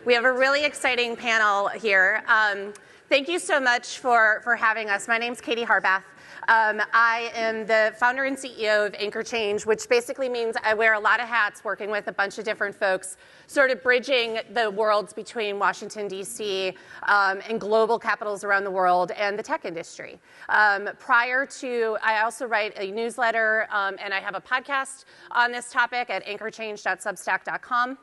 We have a really exciting panel here. Thank you so much for having us. My name's Katie Harbath. I am the founder and CEO of Anchor Change, which basically means I wear a lot of hats working with a bunch of different folks, sort of bridging the worlds between Washington, D.C. And global capitals around the world and the tech industry. I also write a newsletter and I have a podcast on this topic at anchorchange.substack.com.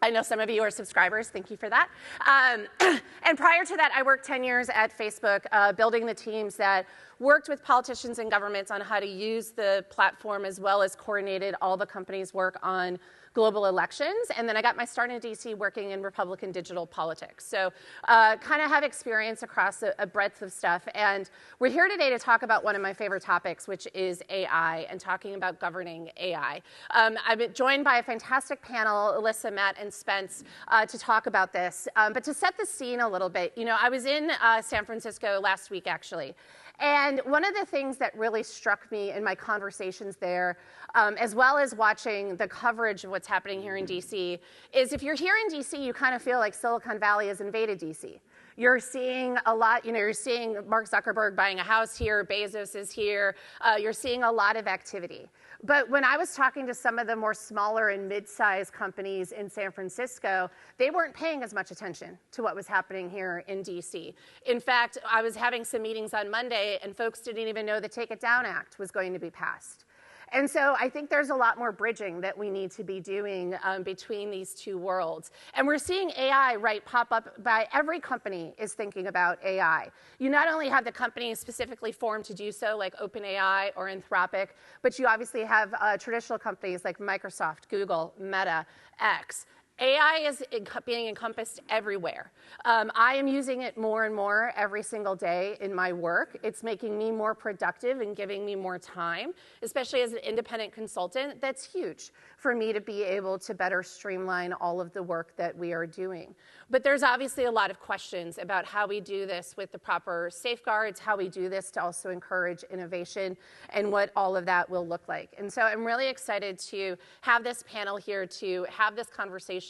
I know some of you are subscribers. Thank you for that. And prior to that, I worked 10 years at Facebook, building the teams that worked with politicians and governments on how to use the platform, as well as coordinated all the companies' work on global elections. And then I got my start in DC working in Republican digital politics. So kind of have experience across a breadth of stuff. And we're here today to talk about one of my favorite topics, which is AI, and talking about governing AI. I've been joined by a fantastic panel, Alissa, Matt, and Spence, to talk about this. But to set the scene a little bit, I was in San Francisco last week, actually. And one of the things that really struck me in my conversations there, as well as watching the coverage of what's happening here in DC, is if you're here in DC, you kind of feel like Silicon Valley has invaded DC. You're seeing a lot, you're seeing Mark Zuckerberg buying a house here, Bezos is here, you're seeing a lot of activity. But when I was talking to some of the more smaller and mid-sized companies in San Francisco, they weren't paying as much attention to what was happening here in DC. In fact, I was having some meetings on Monday and folks didn't even know the Take It Down Act was going to be passed. And so I think there's a lot more bridging that we need to be doing between these two worlds. And we're seeing AI, pop up by every company is thinking about AI. You not only have the companies specifically formed to do so, like OpenAI or Anthropic, but you obviously have traditional companies like Microsoft, Google, Meta, X. AI is being encompassed everywhere. I am using it more and more every single day in my work. It's making me more productive and giving me more time, especially as an independent consultant. That's huge for me to be able to better streamline all of the work that we are doing. But there's obviously a lot of questions about how we do this with the proper safeguards, how we do this to also encourage innovation, and what all of that will look like. And so I'm really excited to have this panel here to have this conversation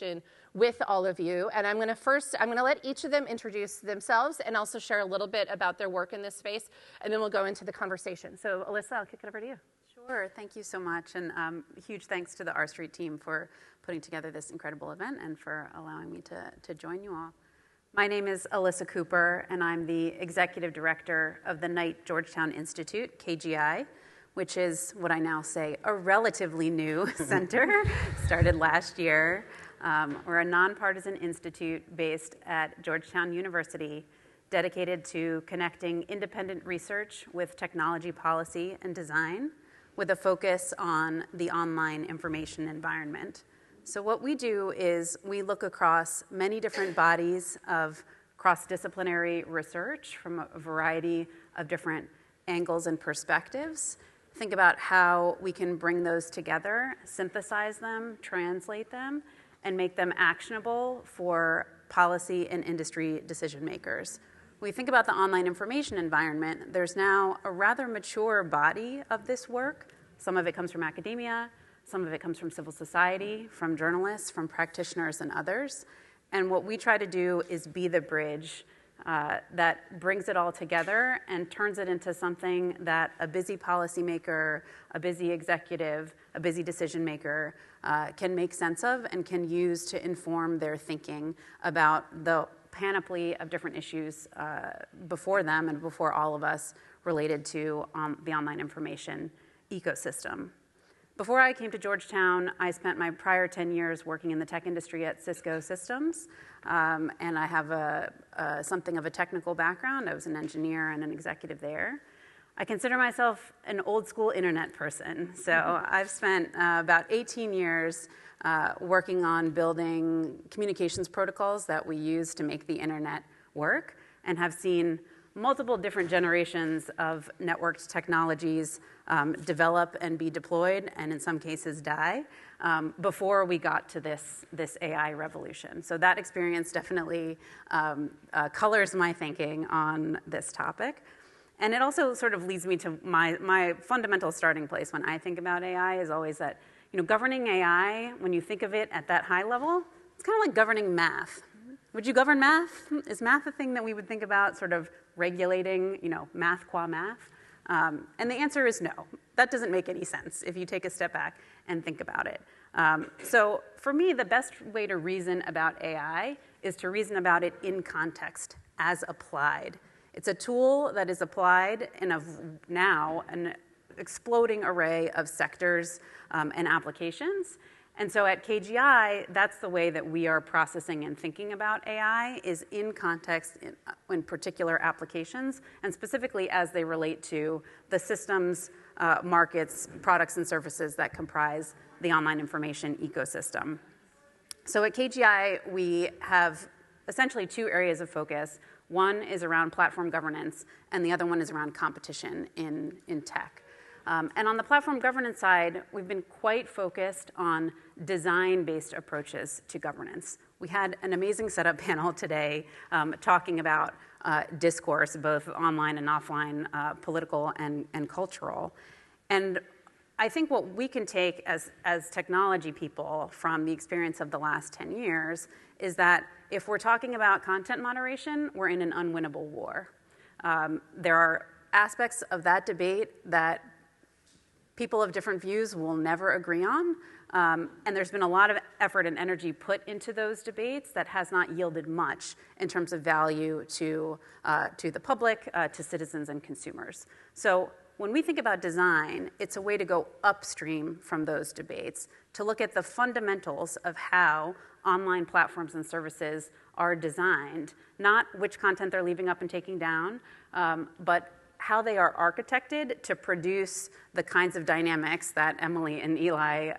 with all of you. And I'm going to let each of them introduce themselves and also share a little bit about their work in this space, and then we'll go into the conversation. So Alissa, I'll kick it over to you. Sure, thank you so much, and huge thanks to the R Street team for putting together this incredible event and for allowing me to join you all. My name is Alissa Cooper, and I'm the Executive Director of the Knight-Georgetown Institute, KGI, which is what I now say a relatively new center, started last year. We're a nonpartisan institute based at Georgetown University, dedicated to connecting independent research with technology policy and design, with a focus on the online information environment. So what we do is we look across many different bodies of cross-disciplinary research from a variety of different angles and perspectives, think about how we can bring those together, synthesize them, translate them, and make them actionable for policy and industry decision makers. When we think about the online information environment, there's now a rather mature body of this work. Some of it comes from academia, some of it comes from civil society, from journalists, from practitioners and others. And what we try to do is be the bridge that brings it all together and turns it into something that a busy policymaker, a busy executive, a busy decision maker can make sense of and can use to inform their thinking about the panoply of different issues before them and before all of us related to the online information ecosystem. Before I came to Georgetown, I spent my prior 10 years working in the tech industry at Cisco Systems, and I have something of a technical background. I was an engineer and an executive there. I consider myself an old school internet person, so I've spent about 18 years working on building communications protocols that we use to make the internet work, and have seen multiple different generations of networked technologies develop and be deployed, and in some cases die, before we got to this AI revolution. So that experience definitely colors my thinking on this topic. And it also sort of leads me to my fundamental starting place when I think about AI is always that, governing AI, when you think of it at that high level, it's kind of like governing math. Would you govern math? Is math a thing that we would think about sort of regulating, math qua math? And the answer is no. That doesn't make any sense if you take a step back and think about it. So for me, the best way to reason about AI is to reason about it in context, as applied. It's a tool that is applied in now an exploding array of sectors and applications. And so at KGI, that's the way that we are processing and thinking about AI, is in context in particular applications, and specifically as they relate to the systems, markets, products, and services that comprise the online information ecosystem. So at KGI, we have essentially two areas of focus. One is around platform governance, and the other one is around competition in tech. And on the platform governance side, we've been quite focused on design-based approaches to governance. We had an amazing setup panel today talking about discourse, both online and offline, political and cultural. And I think what we can take as technology people from the experience of the last 10 years is that if we're talking about content moderation, we're in an unwinnable war. There are aspects of that debate that people of different views will never agree on, and there's been a lot of effort and energy put into those debates that has not yielded much in terms of value to the public, to citizens and consumers. So when we think about design, it's a way to go upstream from those debates, to look at the fundamentals of how online platforms and services are designed, not which content they're leaving up and taking down, but how they are architected to produce the kinds of dynamics that Emily and Eli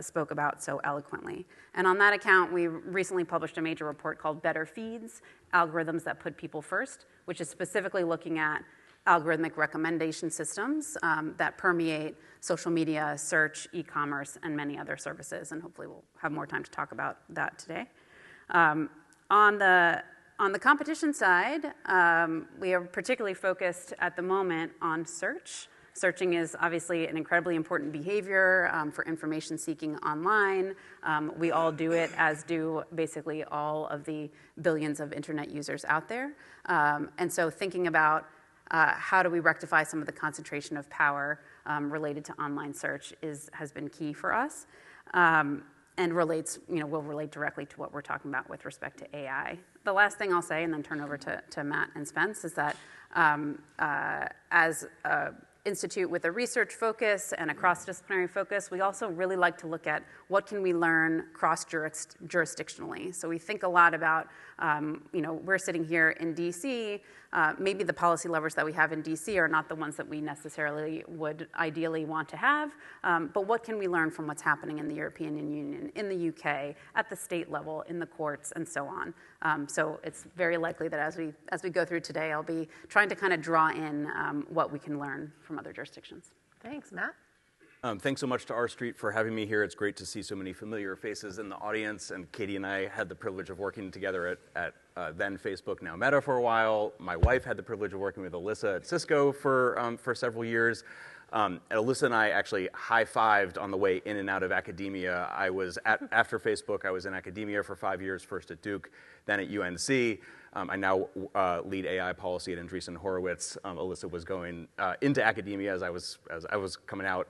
spoke about so eloquently. And on that account, we recently published a major report called Better Feeds, Algorithms That Put People First, which is specifically looking at algorithmic recommendation systems that permeate social media, search, e-commerce, and many other services. And hopefully we'll have more time to talk about that today. On the competition side, we are particularly focused at the moment on search. Searching is obviously an incredibly important behavior for information seeking online. We all do it, as do basically all of the billions of internet users out there. And so thinking about how do we rectify some of the concentration of power related to online search has been key for us. And will relate directly to what we're talking about with respect to AI. The last thing I'll say, and then turn over to Matt and Spence, is that as an institute with a research focus and a cross-disciplinary focus, we also really like to look at what can we learn cross-jurisdictionally. So we think a lot about, we're sitting here in DC, maybe the policy levers that we have in DC are not the ones that we necessarily would ideally want to have, but what can we learn from what's happening in the European Union, in the UK, at the state level, in the courts, and so on. So it's very likely that as we go through today, I'll be trying to kind of draw in what we can learn from other jurisdictions. Thanks, Matt. Thanks so much to R Street for having me here. It's great to see so many familiar faces in the audience. And Katie and I had the privilege of working together at then Facebook, now Meta, for a while. My wife had the privilege of working with Alissa at Cisco for several years. Alissa and I actually high-fived on the way in and out of academia. After Facebook, I was in academia for 5 years, first at Duke, then at UNC. I now lead AI policy at Andreessen Horowitz. Alissa was going into academia as I was coming out.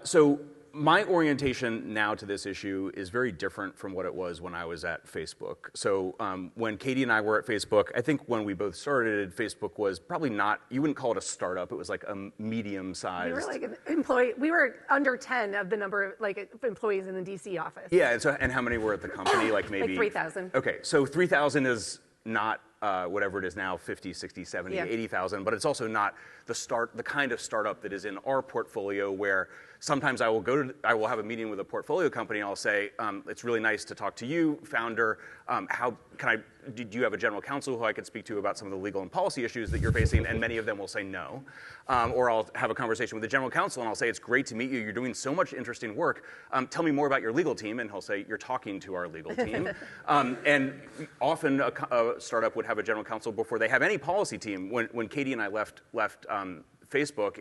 So my orientation now to this issue is very different from what it was when I was at Facebook. So when Katie and I were at Facebook, I think when we both started, Facebook was probably not, you wouldn't call it a startup, it was like a medium-sized. We were like an employee, we were under 10 of the number of employees in the DC office. Yeah, and how many were at the company? Like maybe? Like 3,000. Okay, so 3,000 is not whatever it is now, 50, 60, 70, yeah. 80,000, but it's also not the kind of startup that is in our portfolio where sometimes I will have a meeting with a portfolio company and I'll say, it's really nice to talk to you, founder. Do you have a general counsel who I could speak to about some of the legal and policy issues that you're facing? And many of them will say no. Or I'll have a conversation with the general counsel and I'll say, it's great to meet you. You're doing so much interesting work. Tell me more about your legal team. And he'll say, you're talking to our legal team. And often a startup would have a general counsel before they have any policy team. When Katie and I left Facebook,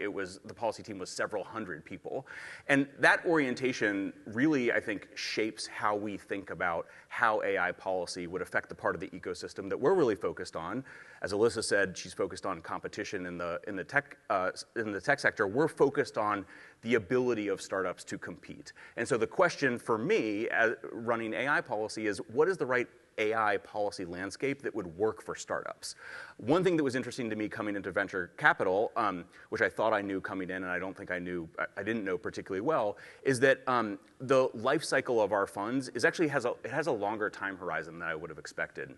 the policy team was several hundred people. And that orientation really, I think, shapes how we think about how AI policy would affect the part of the ecosystem that we're really focused on. As Alissa said, she's focused on competition in the tech sector. We're focused on the ability of startups to compete. And so the question for me, as running AI policy, is what is the right AI policy landscape that would work for startups? One thing that was interesting to me coming into venture capital, which I thought I knew coming in, and I don't think I didn't know particularly well, is that the life cycle of our funds is actually it has a longer time horizon than I would have expected.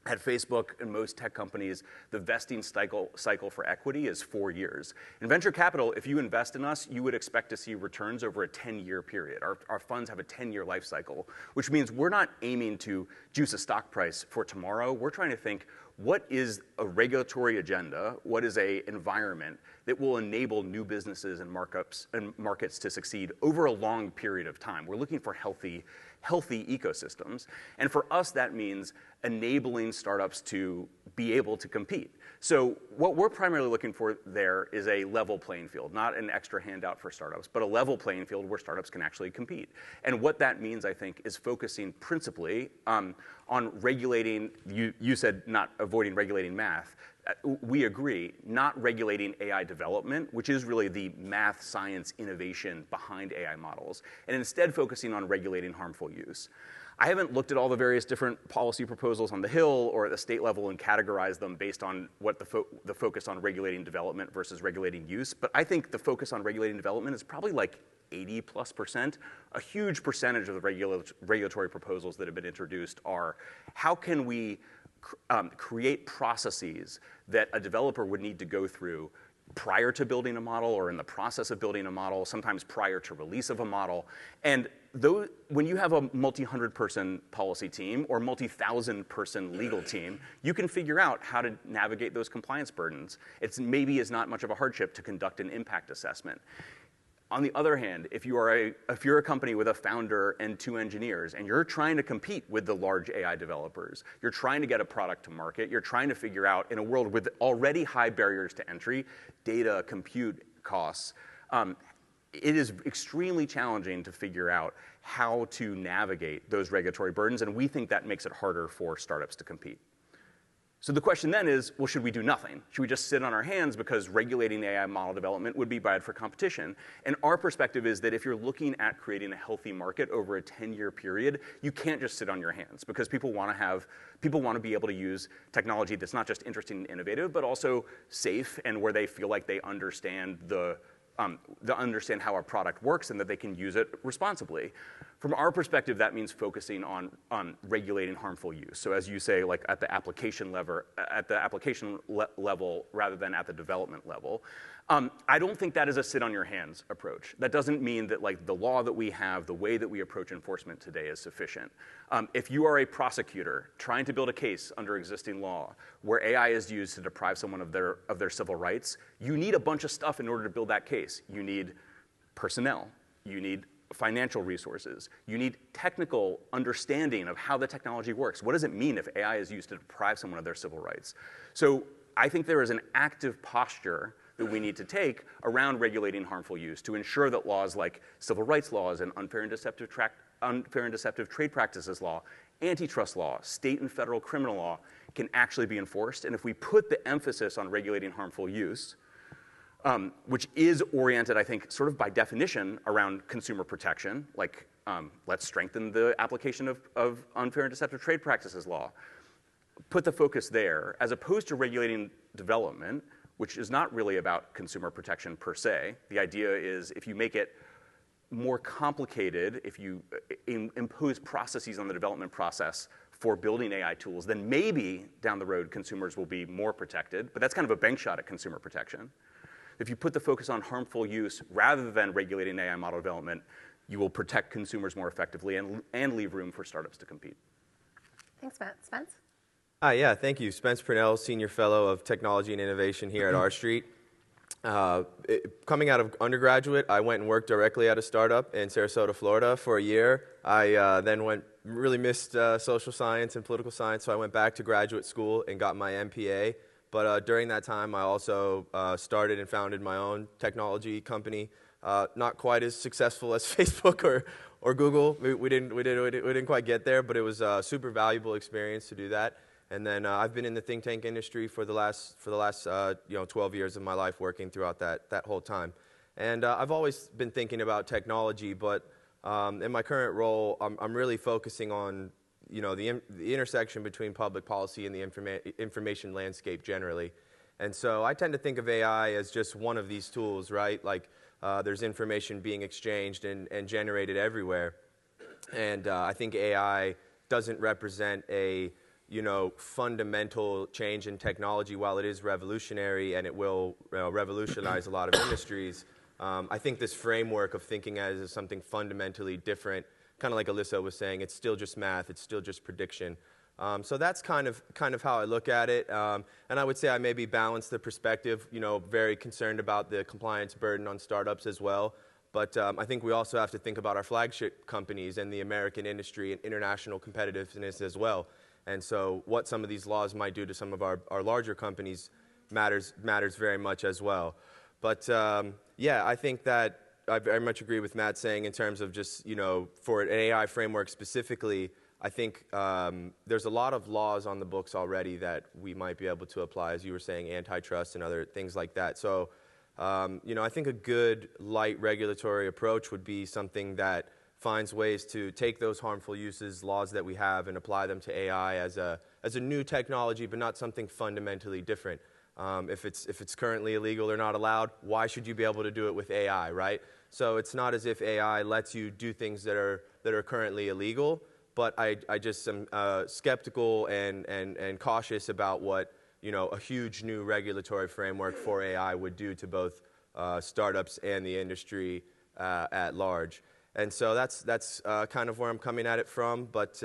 At Facebook and most tech companies, the vesting cycle for equity is 4 years. In venture capital, if you invest in us, you would expect to see returns over a 10-year period. Our funds have a 10-year life cycle, which means we're not aiming to juice a stock price for tomorrow. We're trying to think, what is a regulatory agenda? What is an environment that will enable new businesses and markets to succeed over a long period of time? We're looking for healthy ecosystems. And for us, that means enabling startups to be able to compete. So what we're primarily looking for there is a level playing field, not an extra handout for startups, but a level playing field where startups can actually compete. And what that means, I think, is focusing principally on regulating, you said not avoiding regulating math. We agree, not regulating AI development, which is really the math, science, innovation behind AI models, and instead focusing on regulating harmful use. I haven't looked at all the various different policy proposals on the Hill or at the state level and categorized them based on what the focus on regulating development versus regulating use, but I think the focus on regulating development is probably like 80+%. A huge percentage of the regulatory proposals that have been introduced are, how can we create processes that a developer would need to go through prior to building a model or in the process of building a model, sometimes prior to release of a model. And when you have a multi-100-person policy team or multi-1,000-person legal team, you can figure out how to navigate those compliance burdens. It's maybe is not much of a hardship to conduct an impact assessment. On the other hand, if you're a company with a founder and 2 engineers and you're trying to compete with the large AI developers, you're trying to get a product to market, you're trying to figure out, in a world with already high barriers to entry, data, compute costs, it is extremely challenging to figure out how to navigate those regulatory burdens, and we think that makes it harder for startups to compete. So the question then is, well, should we do nothing? Should we just sit on our hands because regulating AI model development would be bad for competition? And our perspective is that if you're looking at creating a healthy market over a 10-year period, you can't just sit on your hands because people want to be able to use technology that's not just interesting and innovative, but also safe and where they feel like they understand understand how our product works and that they can use it responsibly. From our perspective, that means focusing on regulating harmful use. So as you say, like at the application level rather than at the development level. I don't think that is a sit on your hands approach. That doesn't mean that like the law that we have, the way that we approach enforcement today is sufficient. If you are a prosecutor trying to build a case under existing law where AI is used to deprive someone of their civil rights, you need a bunch of stuff in order to build that case. You need personnel. You need financial resources. You need technical understanding of how the technology works. What does it mean if AI is used to deprive someone of their civil rights? So I think there is an active posture that we need to take around regulating harmful use to ensure that laws like civil rights laws and unfair and deceptive trade practices law, antitrust law, state and federal criminal law can actually be enforced. And if we put the emphasis on regulating harmful use, which is oriented, I think, sort of by definition around consumer protection, like let's strengthen the application of unfair and deceptive trade practices law. Put the focus there, as opposed to regulating development, which is not really about consumer protection per se. The idea is if you make it more complicated, if you impose processes on the development process for building AI tools, then maybe down the road consumers will be more protected, but that's kind of a bank shot at consumer protection. If you put the focus on harmful use rather than regulating AI model development, you will protect consumers more effectively and leave room for startups to compete. Thanks, Matt. Spence? Hi, yeah, thank you. Spence Purnell, Senior Fellow of Technology and Innovation here at R Street. Coming out of undergraduate, I went and worked directly at a startup in Sarasota, Florida for a year. I then really missed social science and political science, so I went back to graduate school and got my MPA. But during that time, I also started and founded my own technology company, not quite as successful as Facebook or Google. We didn't quite get there, but it was a super valuable experience to do that. And then I've been in the think tank industry for the last 12 years of my life, working throughout that whole time. And I've always been thinking about technology, but in my current role, I'm really focusing on the intersection between public policy and the information landscape generally. And so I tend to think of AI as just one of these tools, right? Like there's information being exchanged and generated everywhere. And I think AI doesn't represent a fundamental change in technology. While it is revolutionary and it will revolutionize a lot of industries, I think this framework of thinking as something fundamentally different, kind of like Alissa was saying, it's still just math, it's still just prediction. So that's kind of how I look at it. And I would say I maybe balance the perspective, very concerned about the compliance burden on startups as well. But I think we also have to think about our flagship companies and the American industry and international competitiveness as well. And so what some of these laws might do to some of our larger companies matters very much as well. But yeah, I think that I very much agree with Matt saying in terms of just, for an AI framework specifically, I think there's a lot of laws on the books already that we might be able to apply, as you were saying, antitrust and other things like that. So, I think a good light regulatory approach would be something that finds ways to take those harmful uses, laws that we have, and apply them to AI as a new technology, but not something fundamentally different. If it's currently illegal or not allowed, why should you be able to do it with AI, right? So it's not as if AI lets you do things that are currently illegal, but I just am skeptical and cautious about what a huge new regulatory framework for AI would do to both startups and the industry at large. And so that's kind of where I'm coming at it from. But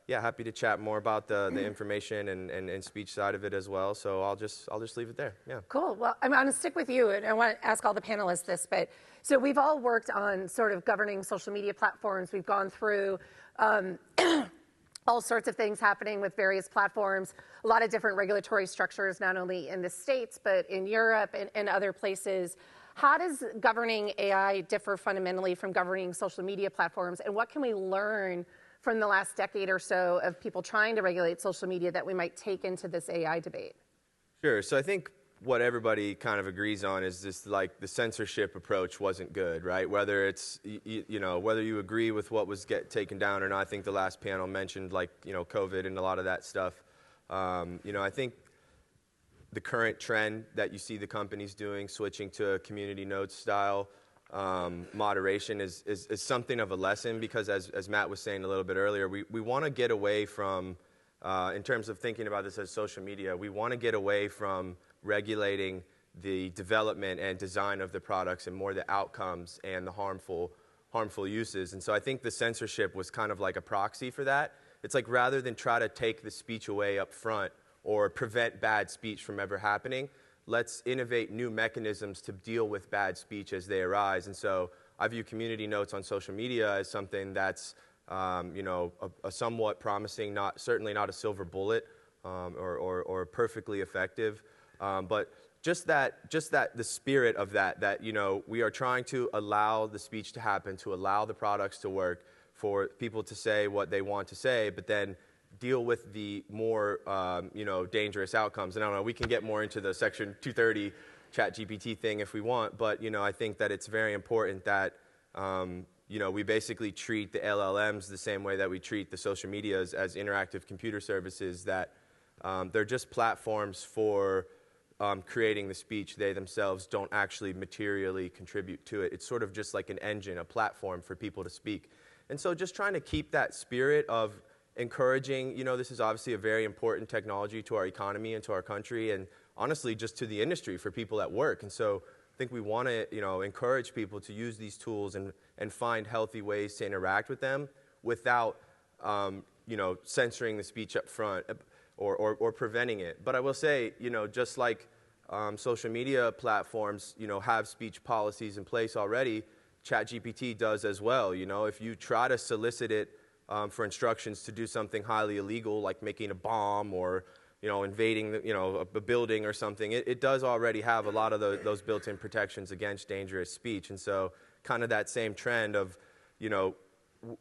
yeah, happy to chat more about the information and speech side of it as well. So I'll just leave it there. Yeah. Cool. Well, I'm going to stick with you, and I want to ask all the panelists this. But so we've all worked on sort of governing social media platforms. We've gone through all sorts of things happening with various platforms, a lot of different regulatory structures, not only in the States, but in Europe and other places. How does governing AI differ fundamentally from governing social media platforms, and what can we learn from the last decade or so of people trying to regulate social media that we might take into this AI debate? Sure. So I think what everybody kind of agrees on is this, like, the censorship approach wasn't good, right? Whether it's, whether you agree with what was taken down or not. I think the last panel mentioned, COVID and a lot of that stuff. I think the current trend that you see the companies doing, switching to a community notes style moderation is something of a lesson, because as Matt was saying a little bit earlier, we want to get away from, in terms of thinking about this as social media, we want to get away from regulating the development and design of the products and more the outcomes and the harmful uses. And so I think the censorship was kind of like a proxy for that. It's like, rather than try to take the speech away up front or prevent bad speech from ever happening, let's innovate new mechanisms to deal with bad speech as they arise. And so I view community notes on social media as something that's a somewhat promising, certainly not a silver bullet or perfectly effective, but just that the spirit of that we are trying to allow the speech to happen, to allow the products to work, for people to say what they want to say, but then deal with the more dangerous outcomes. And I don't know, we can get more into the Section 230 ChatGPT thing if we want, but I think that it's very important that we basically treat the LLMs the same way that we treat the social medias as interactive computer services, that they're just platforms for creating the speech. They themselves don't actually materially contribute to it. It's sort of just like an engine, a platform for people to speak. And so just trying to keep that spirit of encouraging, this is obviously a very important technology to our economy and to our country, and honestly just to the industry for people at work. And so I think we want to encourage people to use these tools and find healthy ways to interact with them without censoring the speech up front or preventing it. But I will say, just like social media platforms have speech policies in place already, ChatGPT does as well. If you try to solicit it for instructions to do something highly illegal, like making a bomb or invading a building or something, it does already have a lot of those built-in protections against dangerous speech. And so kind of that same trend of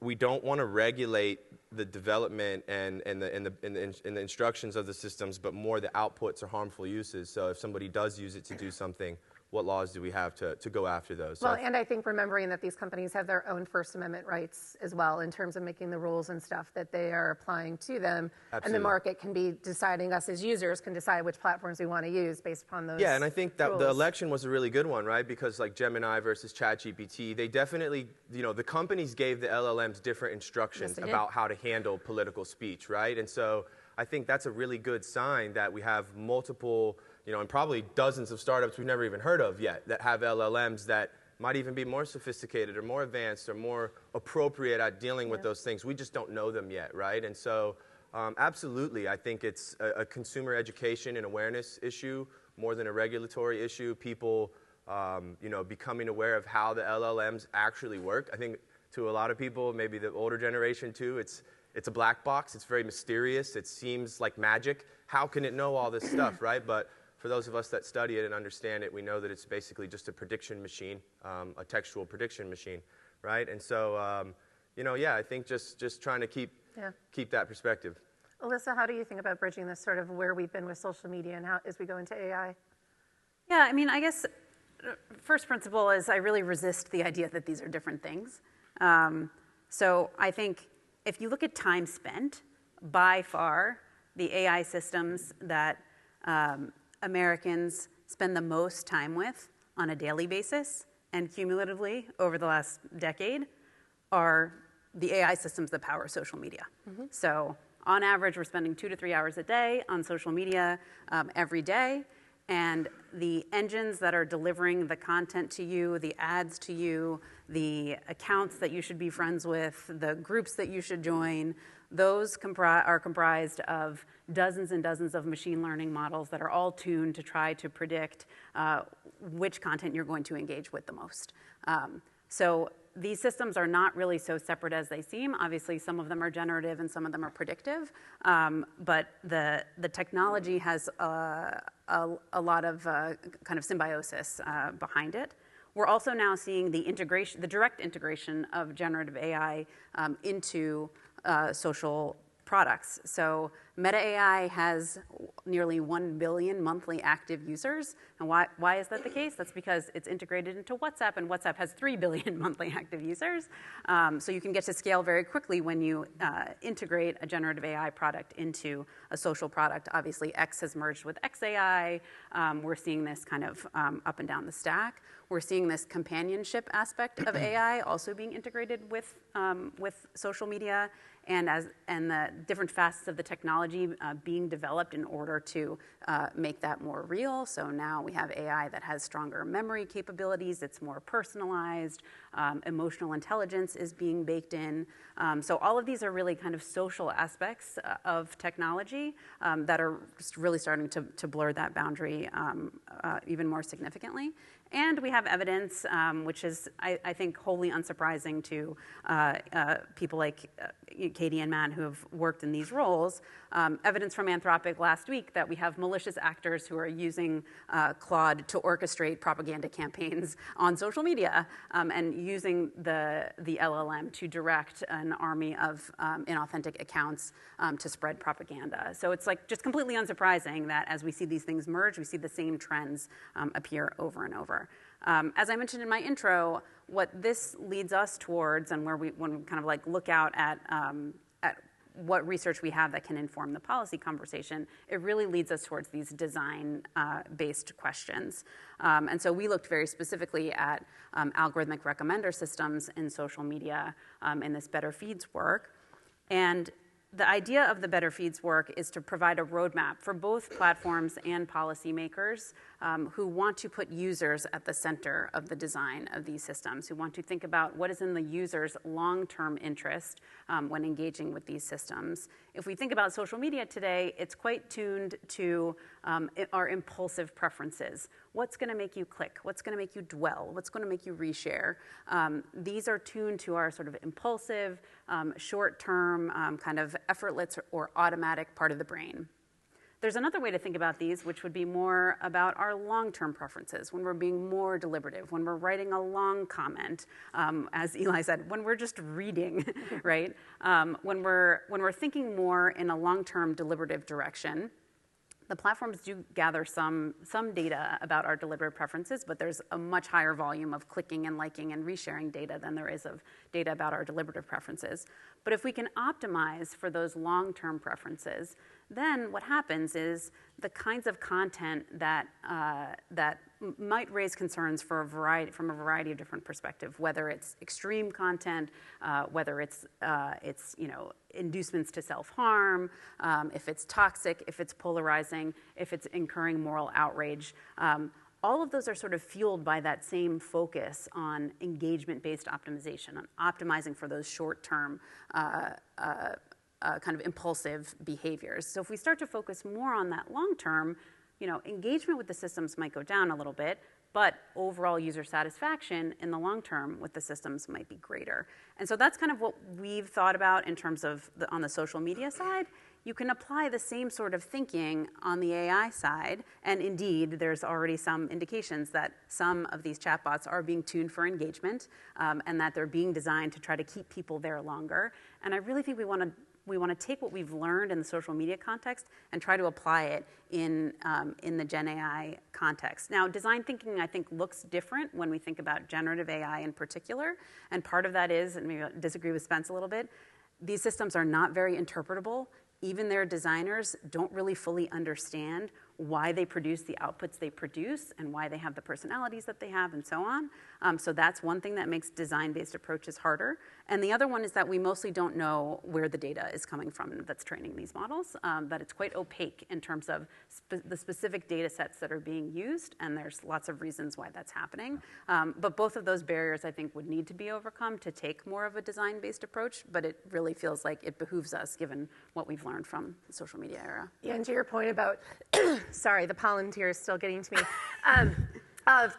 we don't want to regulate the development and the instructions of the systems, but more the outputs or harmful uses. So if somebody does use it to do something, what laws do we have to go after those? Well, and I think remembering that these companies have their own First Amendment rights as well in terms of making the rules and stuff that they are applying to them. Absolutely. And the market can be deciding, us as users can decide which platforms we want to use based upon those. Yeah, and I think that rules. the election was a really good one, right? Because like Gemini versus ChatGPT, they definitely, the companies gave the LLMs different instructions about how to handle political speech, right? And so I think that's a really good sign that we have multiple, and probably dozens of startups we've never even heard of yet that have LLMs that might even be more sophisticated or more advanced or more appropriate at dealing with those things. We just don't know them yet, right? And so absolutely, I think it's a consumer education and awareness issue more than a regulatory issue. People, becoming aware of how the LLMs actually work. I think to a lot of people, maybe the older generation too, it's a black box. It's very mysterious. It seems like magic. How can it know all this stuff, right? But for those of us that study it and understand it, we know that it's basically just a prediction machine, a textual prediction machine, right? And so, I think just trying to keep that perspective. Alissa, how do you think about bridging this sort of where we've been with social media and how as we go into AI? Yeah, I mean, I guess first principle is I really resist the idea that these are different things. So I think if you look at time spent, by far, the AI systems that Americans spend the most time with on a daily basis and cumulatively over the last decade are the AI systems that power social media. Mm-hmm. So on average, we're spending 2 to 3 hours a day on social media every day. And the engines that are delivering the content to you, the ads to you, the accounts that you should be friends with, the groups that you should join, those are comprised of dozens and dozens of machine learning models that are all tuned to try to predict which content you're going to engage with the most. So these systems are not really so separate as they seem. Obviously, some of them are generative and some of them are predictive. But the technology has a lot of kind of symbiosis behind it. We're also now seeing the direct integration of generative AI into social products. So Meta AI has nearly 1 billion monthly active users. And why is that the case? That's because it's integrated into WhatsApp, and WhatsApp has 3 billion monthly active users. So you can get to scale very quickly when you integrate a generative AI product into a social product. Obviously, X has merged with XAI. We're seeing this kind of up and down the stack. We're seeing this companionship aspect of AI also being integrated with social media and the different facets of the technology being developed in order to make that more real. So now we have AI that has stronger memory capabilities. It's more personalized. Emotional intelligence is being baked in. So all of these are really kind of social aspects of technology that are just really starting to blur that boundary even more significantly. And we have evidence, which is, I think, wholly unsurprising to people like Katie and Matt who have worked in these roles, evidence from Anthropic last week that we have malicious actors who are using Claude to orchestrate propaganda campaigns on social media and using the LLM to direct an army of inauthentic accounts to spread propaganda. So it's like just completely unsurprising that as we see these things merge, we see the same trends appear over and over. As I mentioned in my intro, what this leads us towards, and when we kind of like look out at what research we have that can inform the policy conversation, it really leads us towards these design-based questions. And so we looked very specifically at algorithmic recommender systems in social media in this Better Feeds work. And the idea of the Better Feeds work is to provide a roadmap for both platforms and policymakers who want to put users at the center of the design of these systems, who want to think about what is in the user's long-term interest when engaging with these systems. If we think about social media today, it's quite tuned to our impulsive preferences. What's going to make you click? What's going to make you dwell? What's going to make you reshare? These are tuned to our sort of impulsive, short-term, kind of effortless or automatic part of the brain. There's another way to think about these, which would be more about our long-term preferences, when we're being more deliberative, when we're writing a long comment, as Eli said, when we're just reading, right? When we're thinking more in a long-term deliberative direction. The platforms do gather some data about our deliberative preferences, but there's a much higher volume of clicking and liking and resharing data than there is of data about our deliberative preferences. But if we can optimize for those long-term preferences, then what happens is the kinds of content that might raise concerns from a variety of different perspectives, whether it's extreme content, whether it's inducements to self-harm, if it's toxic, if it's polarizing, if it's incurring moral outrage. All of those are sort of fueled by that same focus on engagement-based optimization, on optimizing for those short-term kind of impulsive behaviors. So if we start to focus more on that long-term, engagement with the systems might go down a little bit, but overall user satisfaction in the long term with the systems might be greater. And so that's kind of what we've thought about in terms of on the social media side. You can apply the same sort of thinking on the AI side, and indeed, there's already some indications that some of these chatbots are being tuned for engagement, and that they're being designed to try to keep people there longer. And I really think we want to take what we've learned in the social media context and try to apply it in the Gen AI context. Now, design thinking, I think, looks different when we think about generative AI in particular. And part of that is, and maybe I disagree with Spence a little bit, these systems are not very interpretable. Even their designers don't really fully understand why they produce the outputs they produce and why they have the personalities that they have and so on. So that's one thing that makes design-based approaches harder. And the other one is that we mostly don't know where the data is coming from that's training these models, that it's quite opaque in terms of the specific data sets that are being used, and there's lots of reasons why that's happening. But both of those barriers, I think, would need to be overcome to take more of a design-based approach, but it really feels like it behooves us given what we've learned from the social media era. Yeah, and to your point about, sorry, the pollen tear is still getting to me, of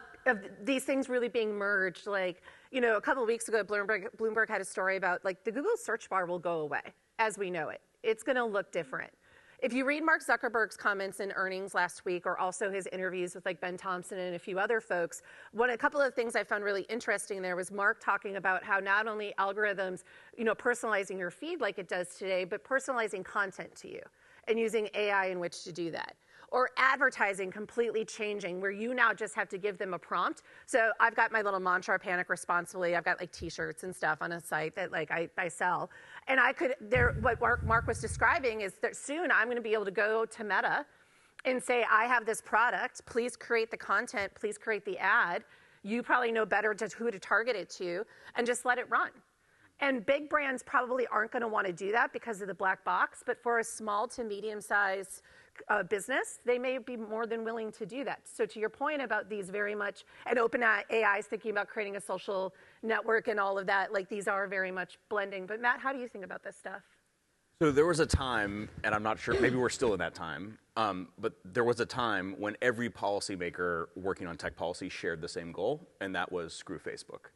these things really being merged. Like, a couple of weeks ago, Bloomberg had a story about, like, the Google search bar will go away as we know it. It's going to look different. If you read Mark Zuckerberg's comments in earnings last week, or also his interviews with, like, Ben Thompson and a few other folks, a couple of things I found really interesting there was Mark talking about how not only algorithms, personalizing your feed like it does today, but personalizing content to you and using AI in which to do that. Or advertising completely changing, where you now just have to give them a prompt. So I've got my little mantra, panic responsibly. I've got like T-shirts and stuff on a site that like I sell. And what Mark was describing is that soon I'm going to be able to go to Meta and say, I have this product. Please create the content. Please create the ad. You probably know better who to target it to, and just let it run. And big brands probably aren't going to want to do that because of the black box. But for a small to medium-sized business, they may be more than willing to do that. So to your point about these very much, and OpenAI is thinking about creating a social network and all of that, like these are very much blending. But Matt, how do you think about this stuff? So there was a time, and I'm not sure, maybe we're still in that time, but there was a time when every policymaker working on tech policy shared the same goal, and that was screw Facebook.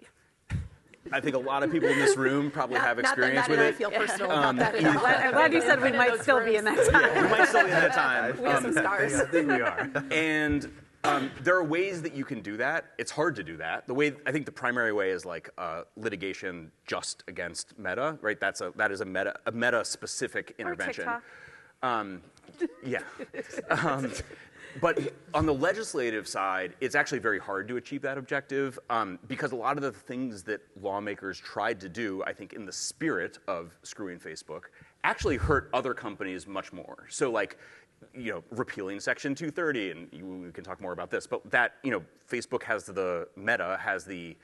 I think a lot of people in this room probably have experience with it. I feel personal about that. I'm glad you said we might still be in that time. We might still be in that time. We have some scars. I think we are. And there are ways that you can do that. It's hard to do that. I think the primary way is like litigation just against Meta, right? That is a Meta specific intervention. Or TikTok. Yeah. But on the legislative side, it's actually very hard to achieve that objective because a lot of the things that lawmakers tried to do, I think in the spirit of screwing Facebook, actually hurt other companies much more. So like, repealing Section 230, and we can talk more about this, but that, Facebook has Meta has the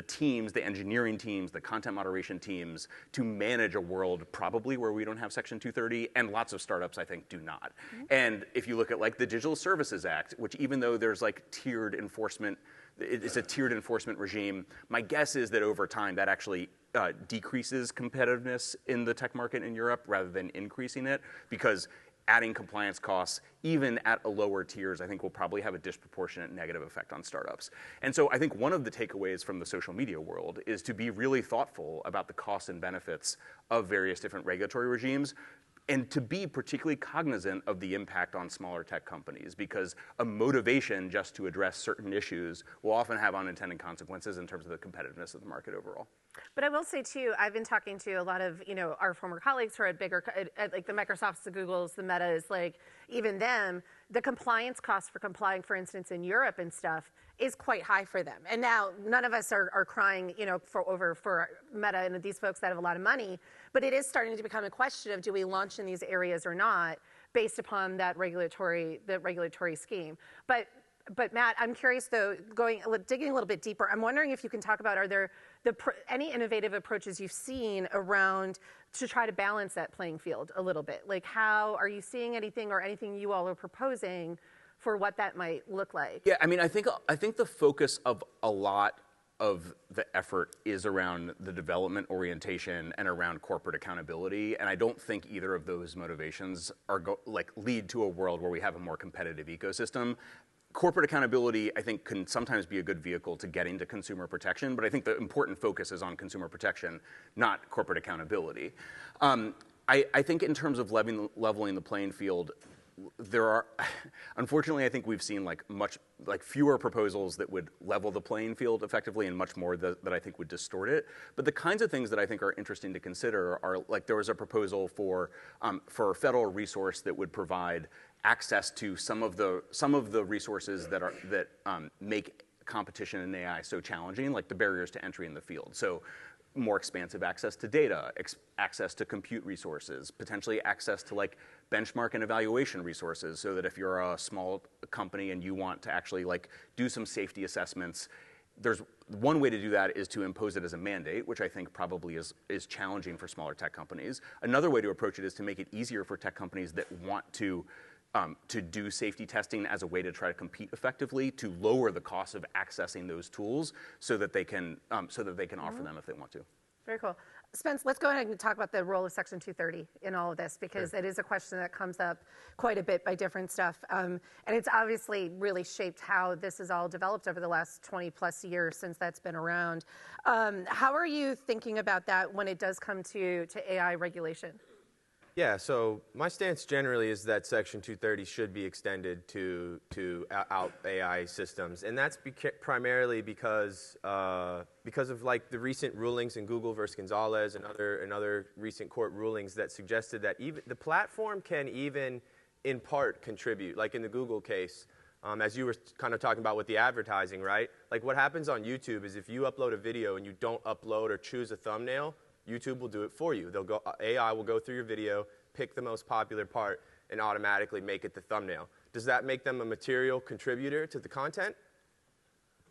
teams, the engineering teams, the content moderation teams to manage a world probably where we don't have Section 230, and lots of startups, I think, do not. Mm-hmm. And if you look at like the Digital Services Act, which even though there's like tiered enforcement, it's a tiered enforcement regime, my guess is that over time that actually decreases competitiveness in the tech market in Europe rather than increasing it, because adding compliance costs, even at a lower tiers, I think will probably have a disproportionate negative effect on startups. And so I think one of the takeaways from the social media world is to be really thoughtful about the costs and benefits of various different regulatory regimes, and to be particularly cognizant of the impact on smaller tech companies, because a motivation just to address certain issues will often have unintended consequences in terms of the competitiveness of the market overall. But I will say too, I've been talking to a lot of our former colleagues who are at like the Microsofts, the Googles, the Metas, like even them. The compliance cost for complying, for instance, in Europe and stuff, is quite high for them. And now none of us are crying, for Meta and these folks that have a lot of money. But it is starting to become a question of, do we launch in these areas or not, based upon that regulatory scheme. But Matt, I'm curious though, digging a little bit deeper. I'm wondering if you can talk about, are there any innovative approaches you've seen around to try to balance that playing field a little bit? Like, how are you seeing anything or anything you all are proposing for what that might look like? Yeah, I mean, I think the focus of a lot of the effort is around the development orientation and around corporate accountability, and I don't think either of those motivations are lead to a world where we have a more competitive ecosystem. Corporate accountability, I think, can sometimes be a good vehicle to getting to consumer protection, but I think the important focus is on consumer protection, not corporate accountability. I think in terms of leveling the playing field, there are, unfortunately, I think we've seen much fewer proposals that would level the playing field effectively, and much more that I think would distort it. But the kinds of things that I think are interesting to consider are, like, there was a proposal for a federal resource that would provide access to some of the resources that make competition in AI so challenging, like the barriers to entry in the field. So more expansive access to data, access to compute resources, potentially access to benchmark and evaluation resources, so that if you're a small company and you want to actually do some safety assessments, there's one way to do that is to impose it as a mandate, which I think probably is challenging for smaller tech companies. Another way to approach it is to make it easier for tech companies that want to do safety testing as a way to try to compete effectively, to lower the cost of accessing those tools, so that they can offer them if they want to. Very cool. Spence, let's go ahead and talk about the role of Section 230 in all of this, because Sure. It is a question that comes up quite a bit by different stuff. And it's obviously really shaped how this has all developed over the last 20 plus years since that's been around. How are you thinking about that when it does come to AI regulation? Yeah, so my stance generally is that Section 230 should be extended to out AI systems, and that's primarily because of the recent rulings in Google versus Gonzalez and other recent court rulings that suggested that even the platform can even in part contribute, like in the Google case, as you were kind of talking about with the advertising, right? Like what happens on YouTube is if you upload a video and you don't upload or choose a thumbnail, YouTube will do it for you. AI will go through your video, pick the most popular part, and automatically make it the thumbnail. Does that make them a material contributor to the content?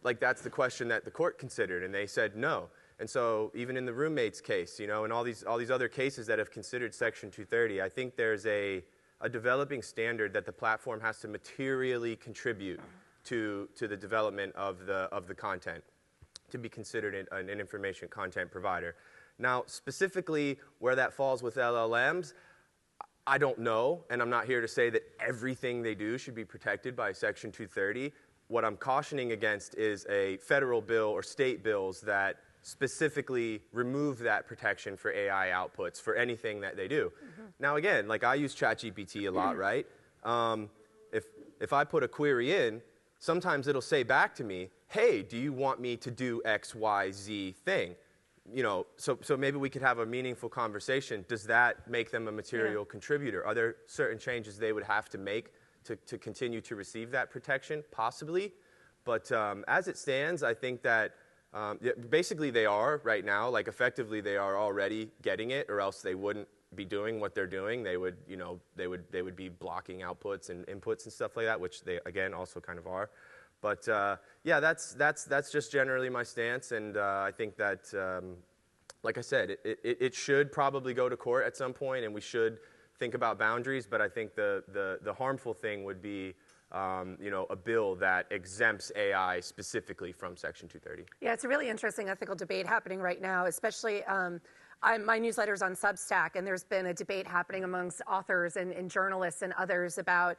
Like, that's the question that the court considered, and they said no. And so even in the roommates case, and all these other cases that have considered Section 230, I think there's a developing standard that the platform has to materially contribute to the development of the content to be considered an information content provider. Now, specifically where that falls with LLMs, I don't know, and I'm not here to say that everything they do should be protected by Section 230. What I'm cautioning against is a federal bill or state bills that specifically remove that protection for AI outputs for anything that they do. Mm-hmm. Now, again, like I use ChatGPT a lot, right? If I put a query in, sometimes it'll say back to me, hey, do you want me to do X, Y, Z thing? So maybe we could have a meaningful conversation. Does that make them a material contributor? Are there certain changes they would have to make to continue to receive that protection? Possibly. But as it stands, I think that basically they are right now, like effectively they are already getting it, or else they wouldn't be doing what they're doing. They would be blocking outputs and inputs and stuff like that, which they, again, also kind of are. But yeah, that's just generally my stance, and I think that, like I said, it should probably go to court at some point, and we should think about boundaries. But I think the harmful thing would be, a bill that exempts AI specifically from Section 230. Yeah, it's a really interesting ethical debate happening right now, especially. my newsletter's on Substack, and there's been a debate happening amongst authors and journalists and others about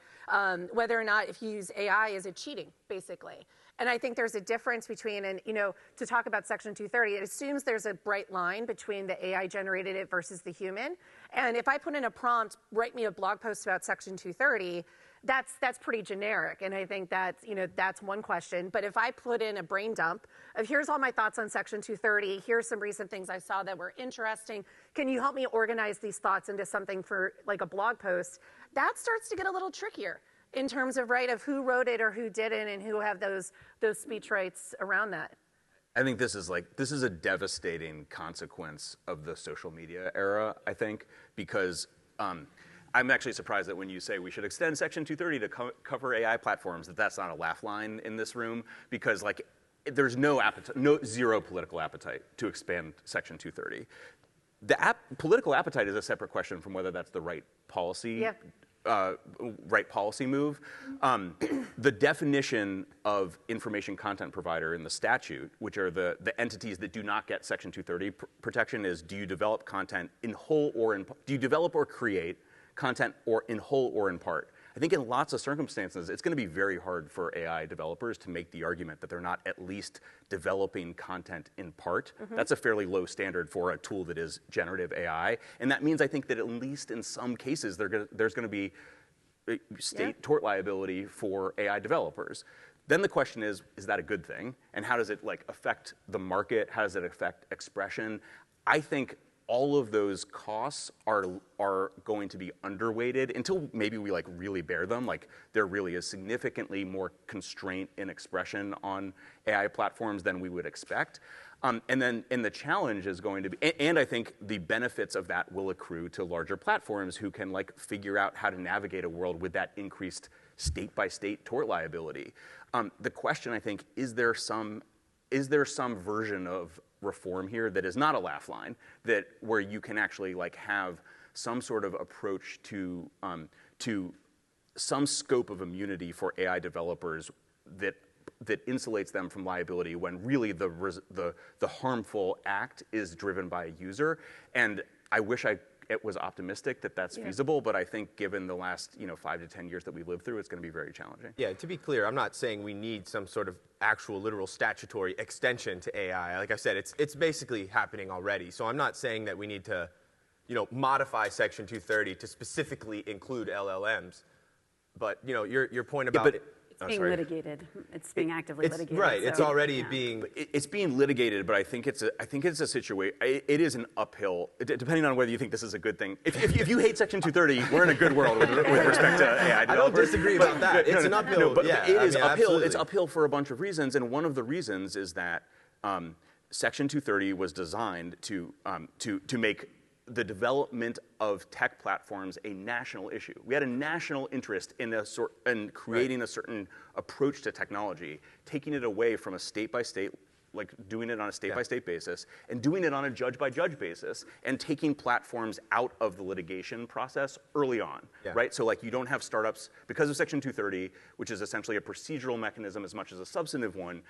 whether or not if you use AI, is it cheating, basically. And I think there's a difference between, and to talk about Section 230, it assumes there's a bright line between the AI generated it versus the human. And if I put in a prompt, write me a blog post about Section 230, that's pretty generic, and I think that's one question. But if I put in a brain dump of here's all my thoughts on Section 230, here's some recent things I saw that were interesting, can you help me organize these thoughts into something for like a blog post? That starts to get a little trickier in terms of of who wrote it or who didn't, and who have those speech rights around that. I think this is a devastating consequence of the social media era, I think, because I'm actually surprised that when you say we should extend Section 230 to cover AI platforms, that's not a laugh line in this room, because there's zero political appetite to expand Section 230. The political appetite is a separate question from whether that's the right policy. Yeah. Right policy move. The definition of information content provider in the statute, which are the entities that do not get Section 230 protection, is do you develop content in whole or in, do you develop or create content or in whole or in part? I think in lots of circumstances, it's going to be very hard for AI developers to make the argument that they're not at least developing content in part. Mm-hmm. That's a fairly low standard for a tool that is generative AI. And that means I think that at least in some cases, there's going to be state tort liability for AI developers. Then the question is that a good thing? And how does it affect the market? How does it affect expression? I think all of those costs are going to be underweighted until maybe we really bear them. There really is significantly more constraint in expression on AI platforms than we would expect. And the challenge is going to be, and I think the benefits of that will accrue to larger platforms who can figure out how to navigate a world with that increased state-by-state tort liability. The question, I think, is there some version of reform here that is not a laugh line, where you can actually have some sort of approach to some scope of immunity for AI developers that insulates them from liability when really the harmful act is driven by a user. And I wish it was optimistic that that's feasible, but I think given the last 5 to 10 years that we lived through, it's going to be very challenging. Yeah, to be clear, I'm not saying we need some sort of actual literal statutory extension to AI. Like I said, it's basically happening already. So I'm not saying that we need to, modify Section 230 to specifically include LLMs. But your point about It's being litigated. It's being actively litigated. Right. So, it's already being. It's being litigated, but I think it's a situation. It is an uphill, depending on whether you think this is a good thing. If you hate Section 230, we're in a good world with respect to AI developers. I don't disagree about that. It's an uphill. No, but yeah, it is uphill. Absolutely. It's uphill for a bunch of reasons, and one of the reasons is that Section 230 was designed to make the development of tech platforms a national issue. We had a national interest in creating a certain approach to technology, taking it away from a state-by-state, doing it on a state-by-state basis, and doing it on a judge-by-judge basis, and taking platforms out of the litigation process early on, right? So you don't have startups, because of Section 230, which is essentially a procedural mechanism as much as a substantive one,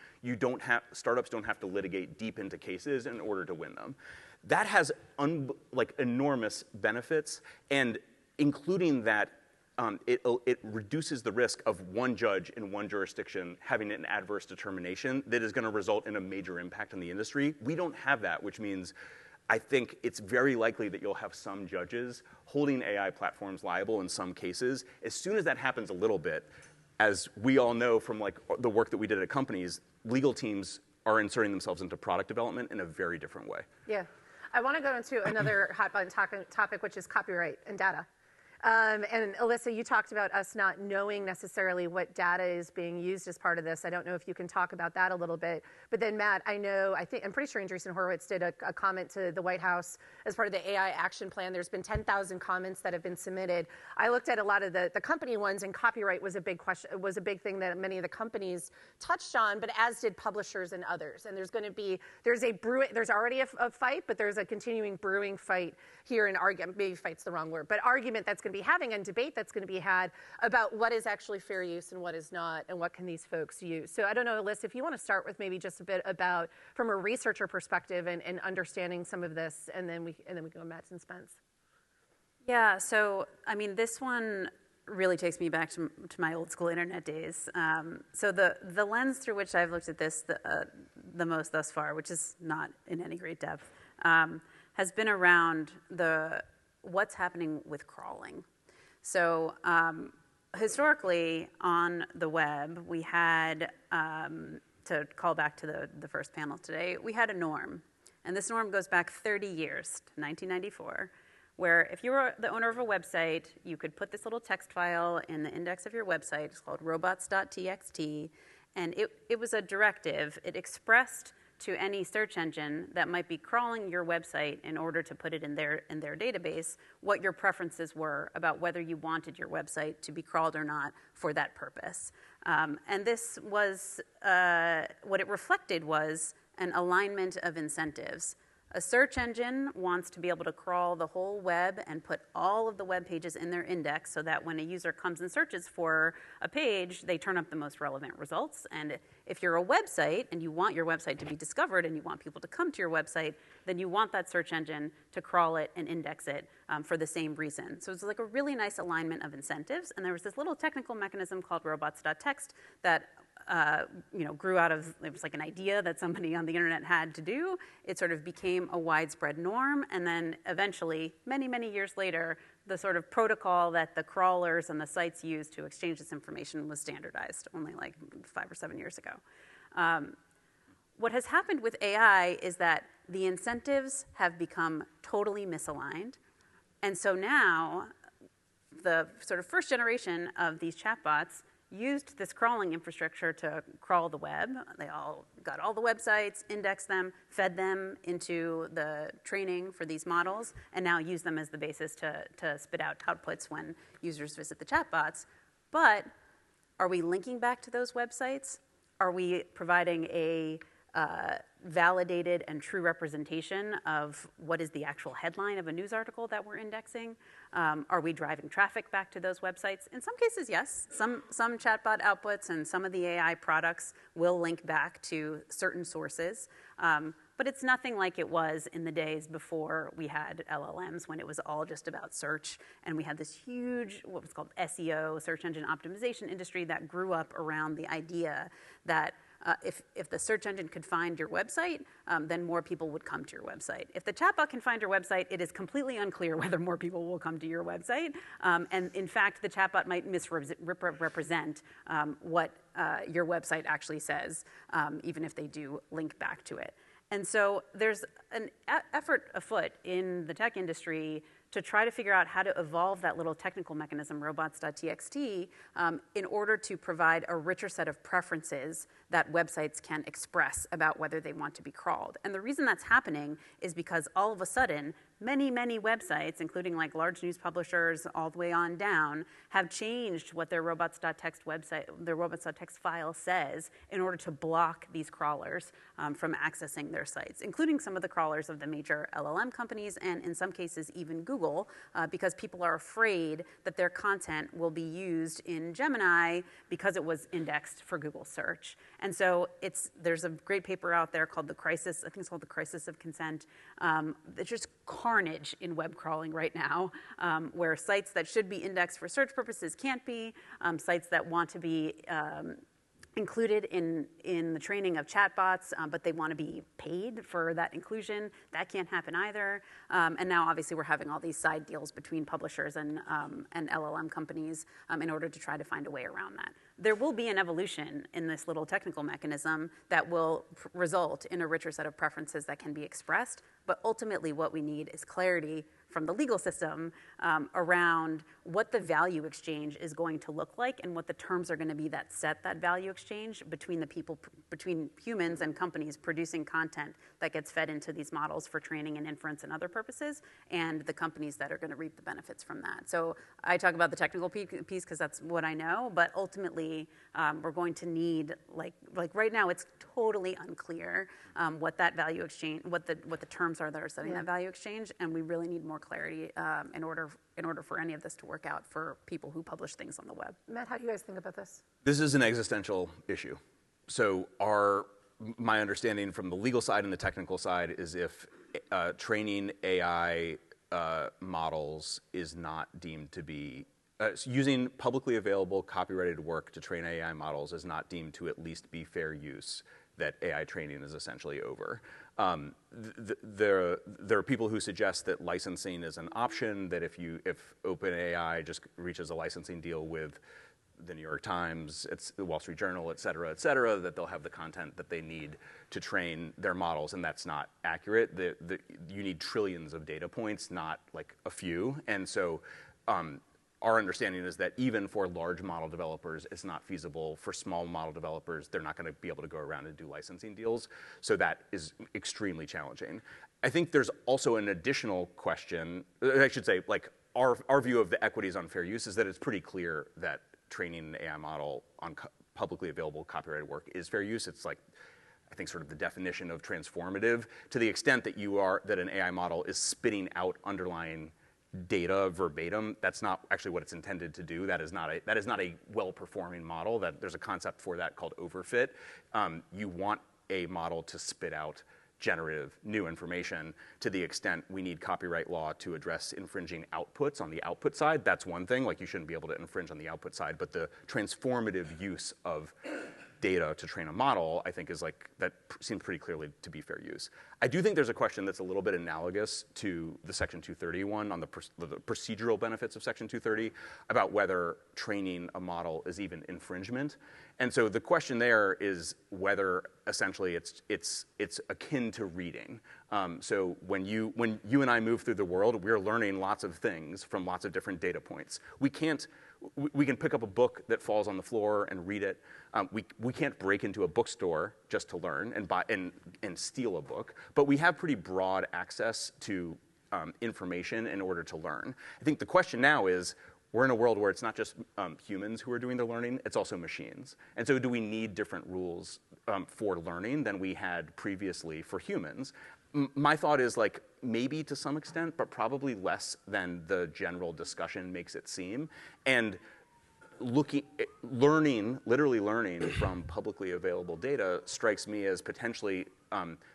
startups don't have to litigate deep into cases in order to win them. That has enormous benefits, and including that it reduces the risk of one judge in one jurisdiction having an adverse determination that is going to result in a major impact on the industry. We don't have that, which means I think it's very likely that you'll have some judges holding AI platforms liable in some cases. As soon as that happens a little bit, as we all know from the work that we did at companies, legal teams are inserting themselves into product development in a very different way. Yeah. I want to go into another hot button topic, which is copyright and data. And Alissa, you talked about us not knowing necessarily what data is being used as part of this. I don't know if you can talk about that a little bit. But then, Matt, I'm pretty sure Andreessen and Horowitz did a comment to the White House as part of the AI action plan. There's been 10,000 comments that have been submitted. I looked at a lot of the company ones, and copyright was a big question, was a big thing that many of the companies touched on, but as did publishers and others. And there's already a fight, but there's a continuing brewing fight here in argument. Maybe fight's the wrong word, but argument that's going to going to be having and debate that's going to be had about what is actually fair use and what is not, and what can these folks use. So I don't know, Alissa, if you want to start with maybe just a bit about, from a researcher perspective and understanding some of this, and then we go Matt and Spence. Yeah, so I mean, this one really takes me back to my old school internet days. So the lens through which I've looked at this the most thus far, which is not in any great depth, has been around what's happening with crawling. So historically on the web, we had, to call back to the first panel today, we had a norm. And this norm goes back 30 years to 1994. Where if you were the owner of a website, you could put this little text file in the index of your website. It's called robots.txt, and it was a directive. It expressed to any search engine that might be crawling your website in order to put it in their database what your preferences were about whether you wanted your website to be crawled or not for that purpose. And this was, what it reflected was an alignment of incentives. A search engine wants to be able to crawl the whole web and put all of the web pages in their index so that when a user comes and searches for a page, they turn up the most relevant results. And if you're a website and you want your website to be discovered and you want people to come to your website, then you want that search engine to crawl it and index it for the same reason. So it's like a really nice alignment of incentives. And there was this little technical mechanism called robots.txt that grew out of, it was like an idea that somebody on the internet had to do. It sort of became a widespread norm, and then eventually, many, many years later, the sort of protocol that the crawlers and the sites use to exchange this information was standardized, only like 5 or 7 years ago. What has happened with AI is that the incentives have become totally misaligned, and so now the sort of first generation of these chatbots used this crawling infrastructure to crawl the web. They all got all the websites, indexed them, fed them into the training for these models, and now use them as the basis to spit out outputs when users visit the chatbots. But are we linking back to those websites? Are we providing a validated and true representation of what is the actual headline of a news article that we're indexing? Are we driving traffic back to those websites? In some cases, yes. Some chatbot outputs and some of the AI products will link back to certain sources. But it's nothing like it was in the days before we had LLMs, when it was all just about search, and we had this huge, what was called SEO, search engine optimization industry, that grew up around the idea that if the search engine could find your website, then more people would come to your website. If the chatbot can find your website, it is completely unclear whether more people will come to your website. And in fact, the chatbot might misrepresent what your website actually says, even if they do link back to it. And so there's an effort afoot in the tech industry to try to figure out how to evolve that little technical mechanism, robots.txt, in order to provide a richer set of preferences that websites can express about whether they want to be crawled. And the reason that's happening is because all of a sudden, many, many websites, including like large news publishers all the way on down, have changed what their robots.txt website, their robots.txt file says in order to block these crawlers from accessing their sites, including some of the crawlers of the major LLM companies, and in some cases even Google, because people are afraid that their content will be used in Gemini because it was indexed for Google search. And so there's a great paper out there called The Crisis, I think it's called The Crisis of Consent. It's just carnage in web crawling right now, where sites that should be indexed for search purposes can't be, sites that want to be included in the training of chatbots, but they want to be paid for that inclusion. That can't happen either. And now, obviously, we're having all these side deals between publishers and LLM companies in order to try to find a way around that. There will be an evolution in this little technical mechanism that will result in a richer set of preferences that can be expressed. But ultimately, what we need is clarity from the legal system around what the value exchange is going to look like and what the terms are going to be that set that value exchange between the people, between humans and companies producing content that gets fed into these models for training and inference and other purposes, and the companies that are going to reap the benefits from that. So I talk about the technical piece because that's what I know, but ultimately we're going to need, like right now it's totally unclear what that value exchange, what the terms are that are setting that value exchange, and we really need more clarity in order for any of this to work out for people who publish things on the web. Matt, how do you guys think about this? This is an existential issue. So my understanding from the legal side and the technical side is if training AI models is not deemed to be, using publicly available copyrighted work to train AI models is not deemed to at least be fair use, that AI training is essentially over. There are people who suggest that licensing is an option, that if OpenAI just reaches a licensing deal with the New York Times, the Wall Street Journal, et cetera, that they'll have the content that they need to train their models, and that's not accurate. You need trillions of data points, not like a few. And so our understanding is that even for large model developers, it's not feasible. For small model developers, they're not going to be able to go around and do licensing deals. So that is extremely challenging. I think there's also an additional question. I should say, like our view of the equities on fair use is that it's pretty clear that training an AI model on publicly available copyrighted work is fair use. It's like, I think, sort of the definition of transformative, to the extent that that an AI model is spitting out underlying data verbatim. That's not actually what it's intended to do. That is not a well-performing model. That there's a concept for that called overfit. You want a model to spit out generative new information. To the extent we need copyright law to address infringing outputs on the output side, that's one thing. Like, you shouldn't be able to infringe on the output side, but the transformative use of data to train a model, I think, is like, that seems pretty clearly to be fair use. I do think there's a question that's a little bit analogous to the Section 230 one on the procedural benefits of Section 230 about whether training a model is even infringement. And so the question there is whether essentially it's akin to reading. So when you and I move through the world, we're learning lots of things from lots of different data points. We can pick up a book that falls on the floor and read it. We can't break into a bookstore just to learn and buy and steal a book, but we have pretty broad access to information in order to learn. I think the question now is, we're in a world where it's not just humans who are doing the learning, it's also machines. And so do we need different rules for learning than we had previously for humans? My thought is, like, maybe to some extent, but probably less than the general discussion makes it seem. And literally learning from publicly available data strikes me as potentially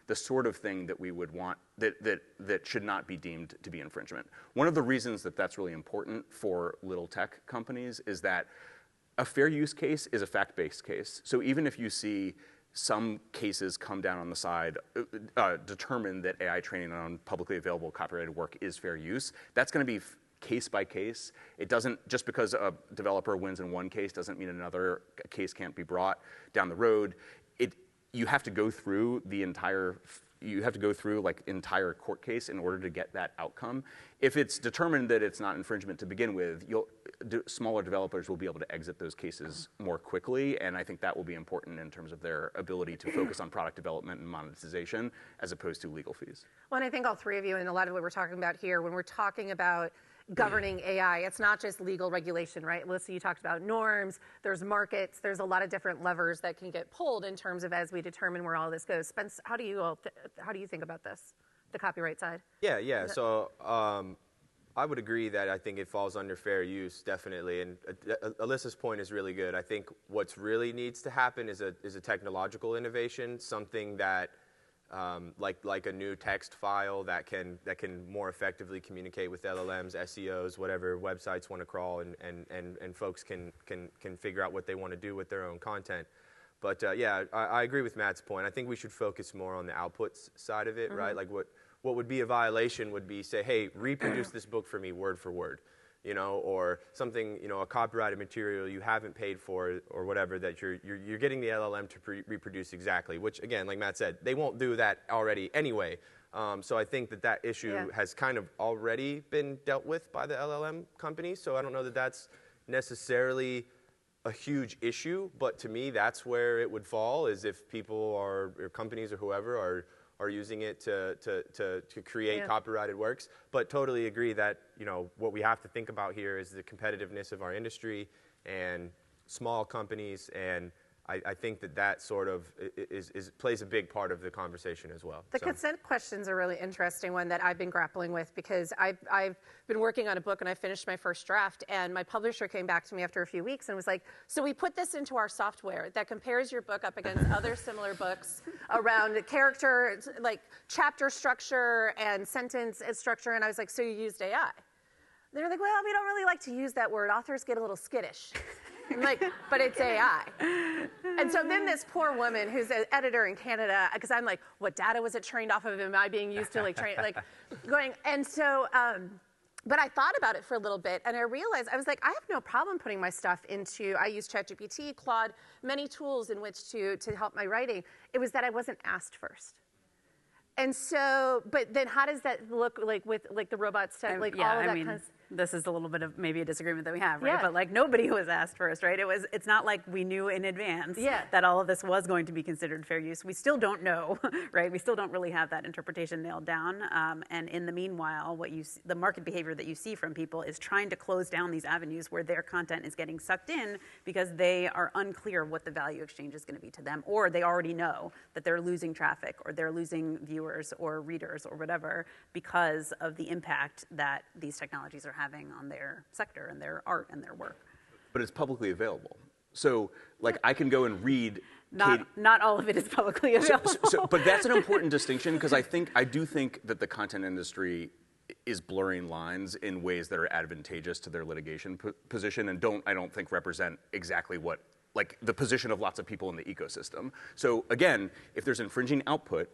the sort of thing that we would want, that should not be deemed to be infringement. One of the reasons that that's really important for little tech companies is that a fair use case is a fact-based case. So even if you see some cases come down on the side, determine that AI training on publicly available copyrighted work is fair use, that's going to be case by case. It doesn't, just because a developer wins in one case doesn't mean another case can't be brought down the road. You have to go through like entire court case in order to get that outcome. If it's determined that it's not infringement to begin with, smaller developers will be able to exit those cases more quickly, and I think that will be important in terms of their ability to focus on product development and monetization as opposed to legal fees. Well, and I think all three of you, and a lot of what we're talking about here, when we're talking about governing AI, it's not just legal regulation, right? Alissa, you talked about norms, there's markets, there's a lot of different levers that can get pulled in terms of as we determine where all this goes. Spence, how do you think about this, the copyright side? Yeah. So I would agree that I think it falls under fair use, definitely. And Alissa's point is really good. I think what's really needs to happen is a technological innovation, something that like a new text file that can more effectively communicate with LLMs, SEOs, whatever websites want to crawl, and folks can figure out what they want to do with their own content. But yeah, I agree with Matt's point. I think we should focus more on the outputs side of it, right? Like what would be a violation would be, say, hey, reproduce this book for me word for word, or something, a copyrighted material you haven't paid for or whatever that you're getting the LLM to reproduce exactly, which, again, like Matt said, they won't do that already anyway. So I think that issue has kind of already been dealt with by the LLM companies. So I don't know that that's necessarily a huge issue, but to me, that's where it would fall, is if people or companies or whoever are using it to create copyrighted works. But totally agree that, what we have to think about here is the competitiveness of our industry and small companies. And I think that sort of plays a big part of the conversation as well. The consent question's a really interesting one that I've been grappling with, because I've been working on a book and I finished my first draft, and my publisher came back to me after a few weeks and was like, so we put this into our software that compares your book up against other similar books around character, like chapter structure and sentence structure, and I was like, so you used AI? They're like, well, we don't really like to use that word. Authors get a little skittish. I'm like, but it's AI. And so then this poor woman who's an editor in Canada, because I'm like, what data was it trained off of? Am I being used to like train, like going? And so, but I thought about it for a little bit, and I realized, I was like, I have no problem putting my stuff into, I use ChatGPT, Claude, many tools in which to help my writing. It was that I wasn't asked first. And so, but then how does that look like with like the robot stuff, like all of that kind of stuff? This is a little bit of maybe a disagreement that we have, right? Yeah. But like nobody was asked first, right? It's not like we knew in advance that all of this was going to be considered fair use. We still don't know, right? We still don't really have that interpretation nailed down. And in the meanwhile, the market behavior that you see from people is trying to close down these avenues where their content is getting sucked in because they are unclear what the value exchange is going to be to them, or they already know that they're losing traffic or they're losing viewers or readers or whatever because of the impact that these technologies are having on their sector and their art and their work. But it's publicly available. So, like, I can go and read. Not all of it is publicly available. But that's an important distinction, because I do think that the content industry is blurring lines in ways that are advantageous to their litigation position, and I don't think represent exactly what, like, the position of lots of people in the ecosystem. So again, if there's infringing output,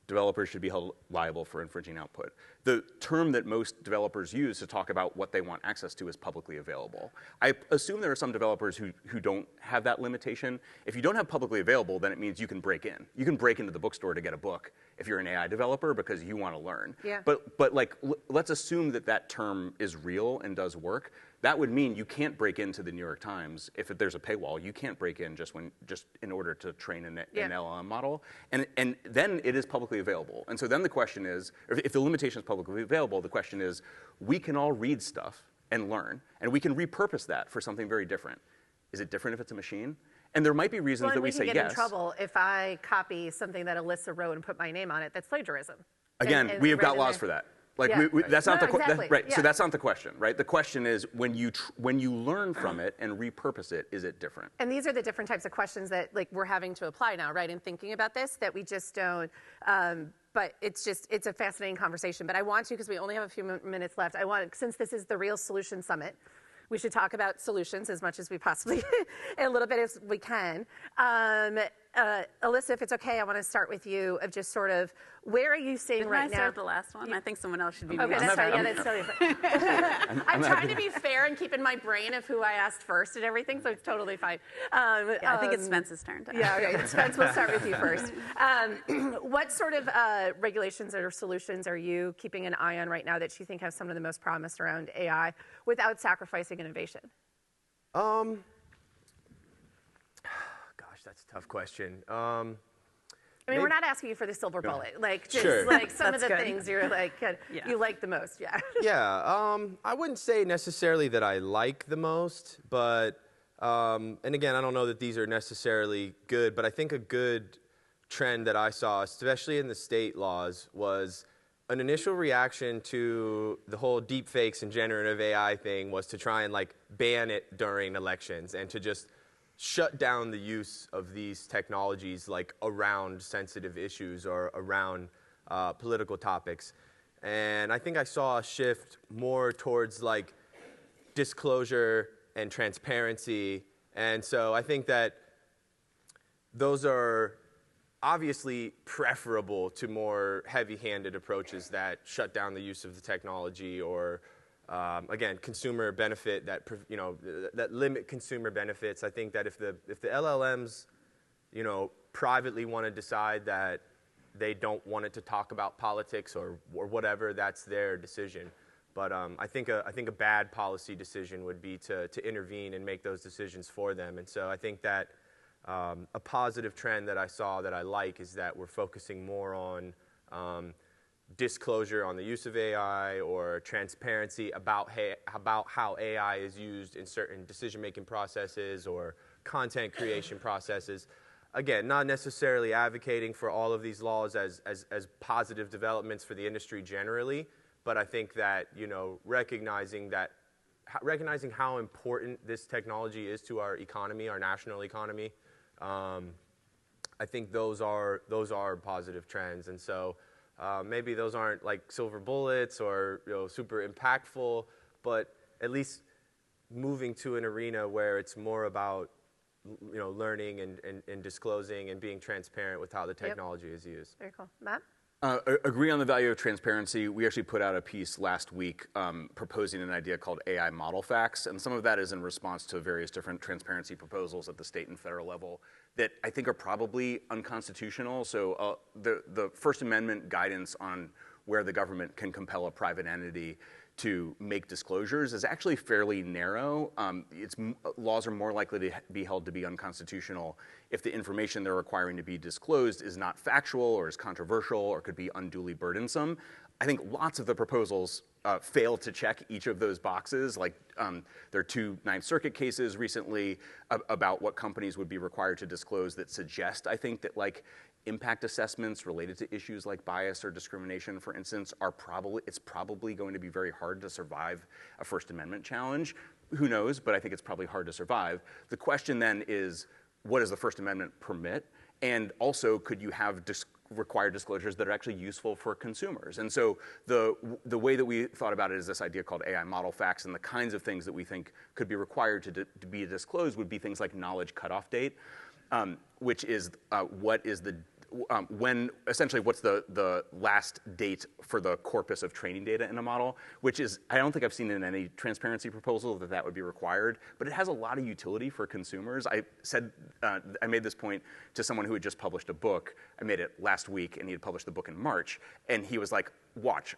developers should be held liable for infringing output. The term that most developers use to talk about what they want access to is publicly available. I assume there are some developers who don't have that limitation. If you don't have publicly available, then it means you can break in. You can break into the bookstore to get a book if you're an AI developer because you want to learn. Yeah. But like, let's assume that term is real and does work. That would mean you can't break into the New York Times if there's a paywall. You can't break in just in order to train an LLM model. And then it is publicly available. And so then the question is, if the limitation is publicly available, the question is, we can all read stuff and learn, and we can repurpose that for something very different. Is it different if it's a machine? And there might be reasons that we say yes. We can get in trouble if I copy something that Alissa wrote and put my name on it. That's plagiarism. Again, we have got laws for that. Like, that's not right. So that's not the question, right? The question is, when you learn from it and repurpose it, is it different? And these are the different types of questions that like we're having to apply now, right? In thinking about this, that we just don't. But it's a fascinating conversation. But I want to, because we only have a few minutes left. Since this is the Real Solution Summit, we should talk about solutions as much as we possibly, a little bit as we can. Alissa, if it's okay, I want to start with you of just sort of, where are you seeing right now? Can I start the last one? I think someone else should be. Okay, that's right. Yeah, that's totally fine. I'm trying to be fair and keep in my brain of who I asked first and everything, so it's totally fine. I think it's Spence's turn. Yeah, okay. Spence, we'll start with you first. What sort of regulations or solutions are you keeping an eye on right now that you think have some of the most promise around AI without sacrificing innovation? That's a tough question. I mean, we're not asking you for the silver bullet. Like, just Sure. like some of That's the good. things you're like, you like the most. Yeah. Yeah, I wouldn't say necessarily that I like the most, but, and again, I don't know that these are necessarily good, but I think a good trend that I saw, especially in the state laws, was an initial reaction to the whole deep fakes and generative AI thing was to try and like ban it during elections and to just shut down the use of these technologies like around sensitive issues or around political topics. And I think I saw a shift more towards like disclosure and transparency. And so I think that those are obviously preferable to more heavy-handed approaches that shut down the use of the technology or again, consumer benefit that limit consumer benefits. I think that if the LLMs, privately want to decide that they don't want it to talk about politics or whatever, that's their decision. But I think a bad policy decision would be to intervene and make those decisions for them. And so I think that a positive trend that I saw that I like is that we're focusing more on disclosure on the use of AI or transparency about how AI is used in certain decision-making processes or content creation processes. Again, not necessarily advocating for all of these laws as positive developments for the industry generally, but I think that, recognizing how important this technology is to our economy, our national economy, I think those are positive trends. And so maybe those aren't like silver bullets or super impactful, but at least moving to an arena where it's more about learning and disclosing and being transparent with how the technology is used. Very cool. Matt? Agree on the value of transparency. We actually put out a piece last week proposing an idea called AI model facts, and some of that is in response to various different transparency proposals at the state and federal level that I think are probably unconstitutional. So the First Amendment guidance on where the government can compel a private entity to make disclosures is actually fairly narrow. Laws are more likely to be held to be unconstitutional if the information they're requiring to be disclosed is not factual or is controversial or could be unduly burdensome. I think lots of the proposals fail to check each of those boxes. Like there are 2 Ninth Circuit cases recently about what companies would be required to disclose that suggest, I think, that like impact assessments related to issues like bias or discrimination, for instance, it's probably going to be very hard to survive a First Amendment challenge. Who knows, but I think it's probably hard to survive. The question then is, what does the First Amendment permit? And also, could you have required disclosures that are actually useful for consumers? And so the way that we thought about it is this idea called AI model facts, and the kinds of things that we think could be required to be disclosed would be things like knowledge cutoff date, which is essentially what's the last date for the corpus of training data in a model, which is, I don't think I've seen in any transparency proposal that would be required, but it has a lot of utility for consumers. I made this point to someone who had just published a book. I made it last week, and he had published the book in March, and he was like, watch,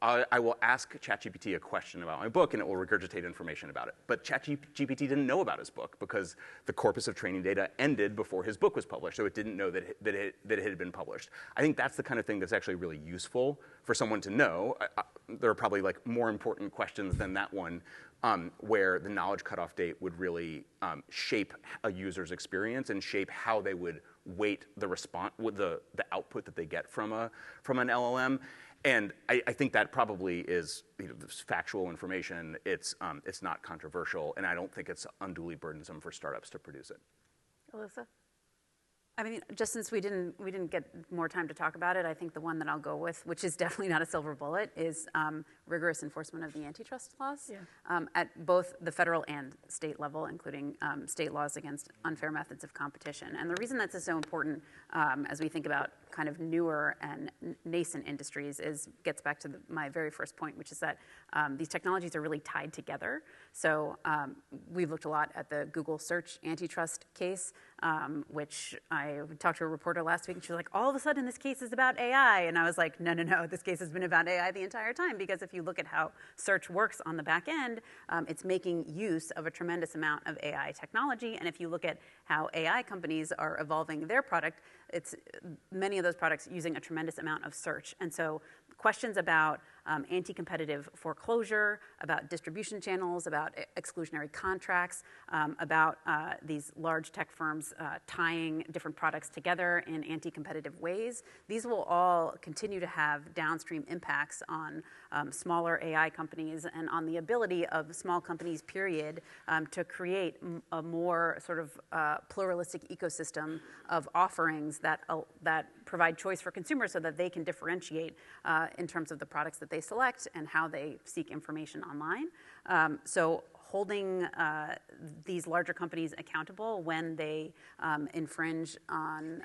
I will ask ChatGPT a question about my book, and it will regurgitate information about it. But ChatGPT didn't know about his book because the corpus of training data ended before his book was published, so it didn't know that it had been published. I think that's the kind of thing that's actually really useful for someone to know. There are probably like more important questions than that one, where the knowledge cutoff date would really shape a user's experience and shape how they would weight the response, the output that they get from an LLM. And I think that probably is factual information. It's not controversial, and I don't think it's unduly burdensome for startups to produce it. Alissa? I mean, just since we didn't get more time to talk about it, I think the one that I'll go with, which is definitely not a silver bullet, is rigorous enforcement of the antitrust laws at both the federal and state level, including state laws against unfair methods of competition. And the reason that's so important as we think about kind of newer and nascent industries gets back to my very first point, which is that these technologies are really tied together. So we've looked a lot at the Google search antitrust case, which I talked to a reporter last week, and she was like, all of a sudden this case is about AI. And I was like, no, this case has been about AI the entire time, because if you look at how search works on the back end, it's making use of a tremendous amount of AI technology. And if you look at how AI companies are evolving their product, it's many of those products using a tremendous amount of search. And so questions about anti-competitive foreclosure, about distribution channels, about exclusionary contracts, about these large tech firms tying different products together in anti-competitive ways. These will all continue to have downstream impacts on smaller AI companies and on the ability of small companies, period, to create a more sort of pluralistic ecosystem of offerings that provide choice for consumers so that they can differentiate in terms of the products that they select and how they seek information online. So holding these larger companies accountable when they infringe on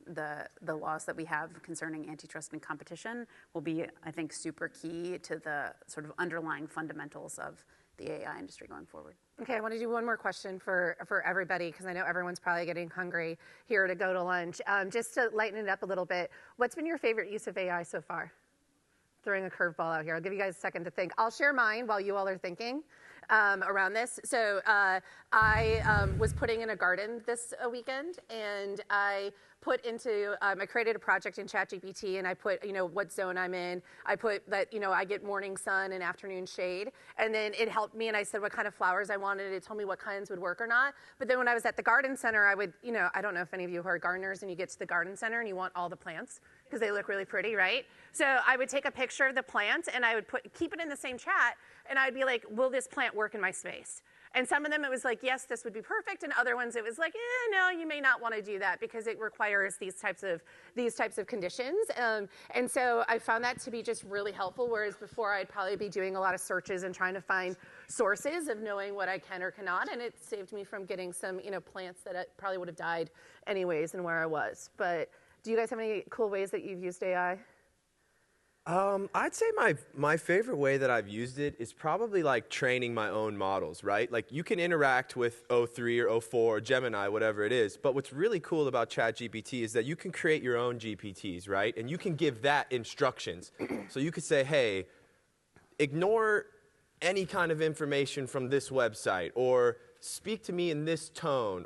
the laws that we have concerning antitrust and competition will be, I think, super key to the sort of underlying fundamentals of the AI industry going forward. Okay, I want to do one more question for everybody, because I know everyone's probably getting hungry here to go to lunch. Just to lighten it up a little bit, what's been your favorite use of AI so far? Throwing a curveball out here. I'll give you guys a second to think. I'll share mine while you all are thinking. around this. So I was putting in a garden this weekend, and I put into, I created a project in ChatGPT, and I put, what zone I'm in. I put that, I get morning sun and afternoon shade, and then it helped me, and I said what kind of flowers I wanted. It told me what kinds would work or not. But then when I was at the garden center, I would, I don't know if any of you are gardeners, and you get to the garden center and you want all the plants because they look really pretty, right? So I would take a picture of the plant, and I would keep it in the same chat, and I'd be like, will this plant work in my space? And some of them it was like, yes, this would be perfect, and other ones it was like, no, you may not want to do that because it requires these types of conditions. And so I found that to be just really helpful, whereas before I'd probably be doing a lot of searches and trying to find sources of knowing what I can or cannot, and it saved me from getting some plants that probably would have died anyways and where I was. But do you guys have any cool ways that you've used AI? I'd say my favorite way that I've used it is probably like training my own models, right? Like you can interact with O3 or O4 or Gemini, whatever it is, but what's really cool about ChatGPT is that you can create your own GPTs, right? And you can give that instructions. So you could say, hey, ignore any kind of information from this website, or speak to me in this tone,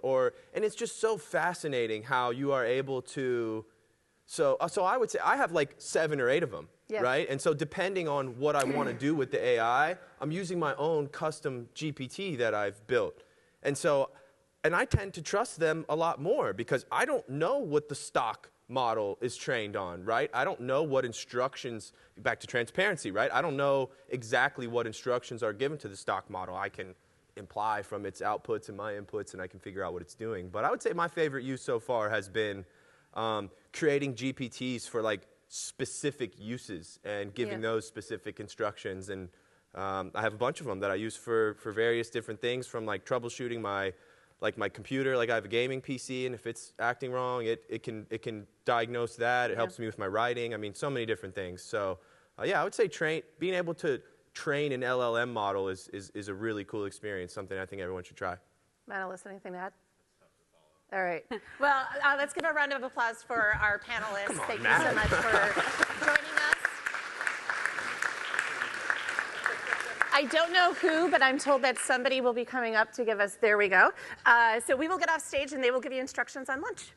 and it's just so fascinating how you are able to, so I would say I have like 7 or 8 of them. Yeah. Right? And so depending on what I want to do with the AI, I'm using my own custom GPT that I've built. And I tend to trust them a lot more because I don't know what the stock model is trained on, right? I don't know what instructions, back to transparency, right? I don't know exactly what instructions are given to the stock model. I can imply from its outputs and my inputs, and I can figure out what it's doing. But I would say my favorite use so far has been creating GPTs for like specific uses and giving those specific instructions. And I have a bunch of them that I use for various different things, from like troubleshooting my computer. Like I have a gaming PC, and if it's acting wrong, it can diagnose that. It helps me with my writing. I mean, so many different things. So I would say being able to train an LLM model is a really cool experience, something I think everyone should try. Matt, Alissa, anything to add? All right. Well, let's give a round of applause for our panelists. Thank you so much for joining us. I don't know who, but I'm told that somebody will be coming up to give us, there we go. So we will get off stage, and they will give you instructions on lunch.